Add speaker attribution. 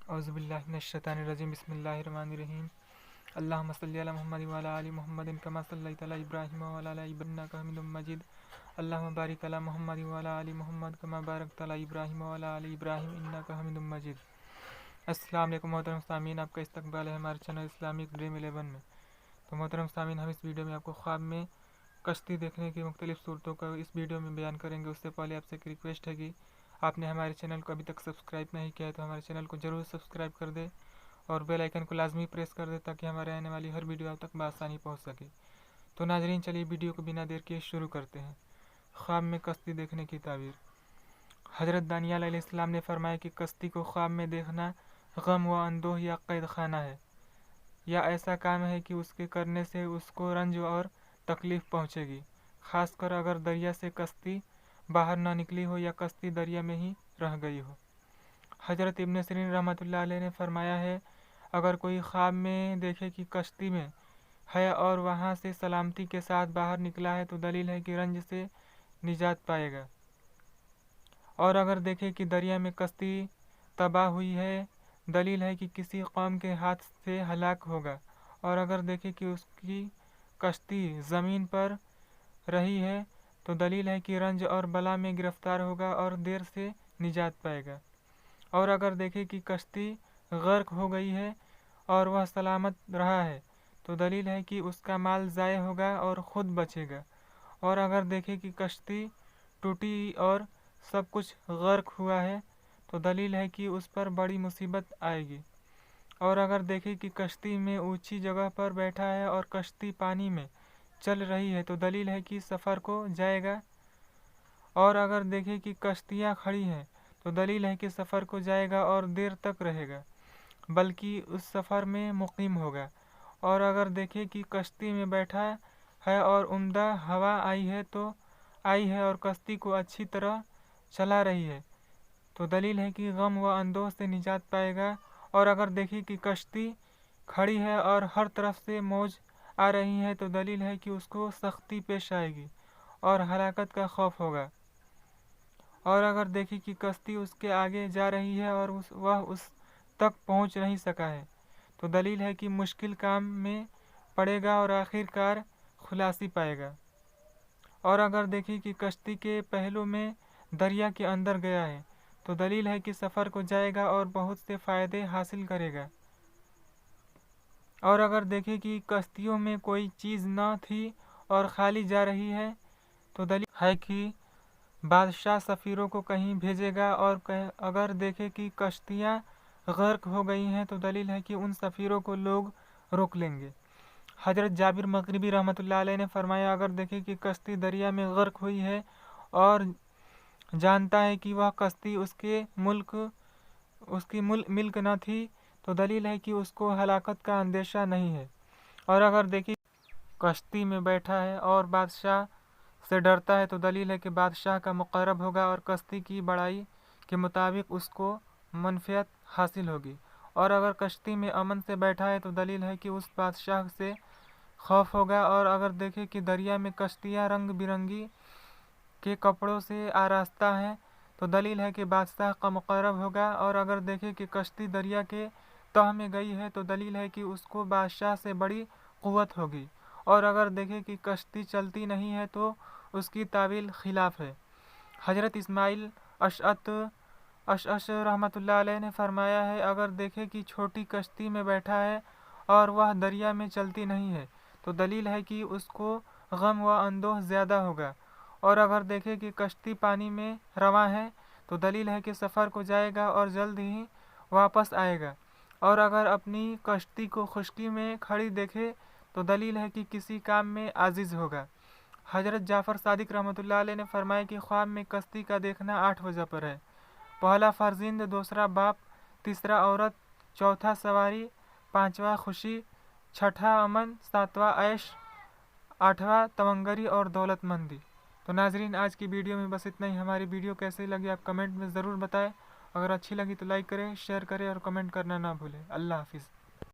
Speaker 1: औज़ुबिल्लाहि मिनश्शैतानिर्रजीम बिस्मिल्लाहिर्रहमानिर्रहीम अल्लाहुम्मा सल्लि अला मुहम्मद व अला आलि मुहम्मदिन कमा सल्लैता अला इब्राहीम व अला आलि इब्राहीम इन्नका हमीदुम मजीद अल्लाहुम्मा बारिक अला मुहम्मद व अला आलि मुहम्मद कमा बारकता अला इब्राहीम व अला आलि इब्राहीम इन्नका हमीदुम मजीद। अस्सलाम वालेकुम मोहतरम सामीन, आपका इस्तकबाल है हमारे चैनल इस्लामिक ड्रीम 11 में। तो मोहतरम सामीन, हम इस वीडियो में आपको ख्वाब में कश्ती देखने की मुख्तलिफ सूरतों का इस वीडियो में बयान करेंगे। उससे पहले आपसे एक रिक्वेस्ट है कि आपने हमारे चैनल को अभी तक सब्सक्राइब नहीं किया है तो हमारे चैनल को ज़रूर सब्सक्राइब कर दे और बेल आइकन को लाजमी प्रेस कर दे ताकि हमारे आने वाली हर वीडियो आप तक बआसानी पहुंच सके। तो नाजरीन, चलिए वीडियो को बिना देर किए शुरू करते हैं। ख्वाब में कश्ती देखने की ताबीर। हज़रत दानियाल अलैहिस्सलाम ने फरमाया कि कश्ती को ख्वाब में देखना गम व अंदोह या कैद खाना है, या ऐसा काम है कि उसके करने से उसको रंज और तकलीफ़ पहुँचेगी, ख़ासकर अगर दरिया से कश्ती बाहर न निकली हो या कश्ती दरिया में ही रह गई हो। हज़रत इब्न सिरीन रहमतुल्लाह अलैह ने फरमाया है, अगर कोई ख्वाब में देखे कि कश्ती में है और वहाँ से सलामती के साथ बाहर निकला है तो दलील है कि रंज से निजात पाएगा, और अगर देखे कि दरिया में कश्ती तबाह हुई है दलील है कि किसी कौम के हाथ से हलाक होगा, और अगर देखे कि उसकी कश्ती ज़मीन पर रही है तो दलील है कि रंज और बला में गिरफ्तार होगा और देर से निजात पाएगा, और अगर देखे कि कश्ती गर्क हो गई है और वह सलामत रहा है तो दलील है कि उसका माल ज़ाय होगा और ख़ुद बचेगा, और अगर देखे कि कश्ती टूटी और सब कुछ गर्क हुआ है तो दलील है कि उस पर बड़ी मुसीबत आएगी, और अगर देखे कि कश्ती में ऊंची जगह पर बैठा है और कश्ती पानी में चल रही है तो दलील है कि सफ़र को जाएगा, और अगर देखे कि कश्तियाँ खड़ी हैं तो दलील है कि सफ़र को जाएगा और देर तक रहेगा, बल्कि उस सफ़र में मुकीम होगा, और अगर देखे कि कश्ती में बैठा है और उम्दा हवा आई है और कश्ती को अच्छी तरह चला रही है तो दलील है कि गम व अंदोह से निजात पाएगा, और अगर देखे कि कश्ती खड़ी है और हर तरफ से मौज आ रही है तो दलील है कि उसको सख्ती पेश आएगी और हलाकत का खौफ होगा, और अगर देखे कि कश्ती उसके आगे जा रही है और वह उस तक पहुंच नहीं सका है तो दलील है कि मुश्किल काम में पड़ेगा और आखिरकार खुलासी पाएगा, और अगर देखे कि कश्ती के पहलू में दरिया के अंदर गया है तो दलील है कि सफ़र को जाएगा और बहुत से फ़ायदे हासिल करेगा, और अगर देखे कि कश्तियों में कोई चीज़ न थी और खाली जा रही है तो दलील है कि बादशाह सफ़ीरों को कहीं भेजेगा, और अगर देखे कि कश्तियाँ गर्क हो गई हैं तो दलील है कि उन सफ़ीरों को लोग रोक लेंगे। हज़रत जाबिर मग़रिबी रहमतुल्लाह अलैह ने फरमाया, अगर देखे कि कश्ती दरिया में गर्क हुई है और जानता है कि वह कश्ती उसकी मिल्क न थी तो दलील है कि उसको हलाकत का अंदेशा नहीं है, और अगर देखी कश्ती में बैठा है और बादशाह से डरता है तो दलील है कि बादशाह का मुक़र्रब होगा और कश्ती की बड़ाई के मुताबिक उसको मनफ़ियत हासिल होगी, और अगर कश्ती में अमन से बैठा है तो दलील है कि उस बादशाह से खौफ होगा, और अगर देखे कि दरिया में कश्तियाँ रंग बिरंगी के कपड़ों से आरास्ता हैं तो दलील है कि बादशाह का मुक़र्रब होगा, और अगर देखे कि कश्ती दरिया के तह में गई है तो दलील है कि उसको बादशाह से बड़ी क़ुव्वत होगी, और अगर देखे कि कश्ती चलती नहीं है तो उसकी तावील खिलाफ है। हज़रत इस्माइल अशअश रहमतुल्लाह अलैह ने फरमाया है, अगर देखे कि छोटी कश्ती में बैठा है और वह दरिया में चलती नहीं है तो दलील है कि उसको गम व अंदोह ज़्यादा होगा, और अगर देखे कि कश्ती पानी में रवां है तो दलील है कि सफ़र को जाएगा और जल्द ही वापस आएगा, और अगर अपनी कश्ती को खुश्की में खड़ी देखे तो दलील है कि किसी काम में आजिज़ होगा। हज़रत जाफ़र सादिक रहमतुल्लाह अलैह ने फरमाया कि ख्वाब में कश्ती का देखना 8 वजह पर है। पहला फ़र्जिंद, दूसरा बाप, तीसरा औरत, चौथा सवारी, पाँचवा खुशी, छठा अमन, सातवां ऐश, आठवां तमंगरी और दौलतमंदी। तो नाजरीन, आज की वीडियो में बस इतना ही। हमारी वीडियो कैसी लगी आप कमेंट में ज़रूर बताएं। अगर अच्छी लगी तो लाइक करें, शेयर करें और कमेंट करना ना भूलें। अल्लाह हाफिज़।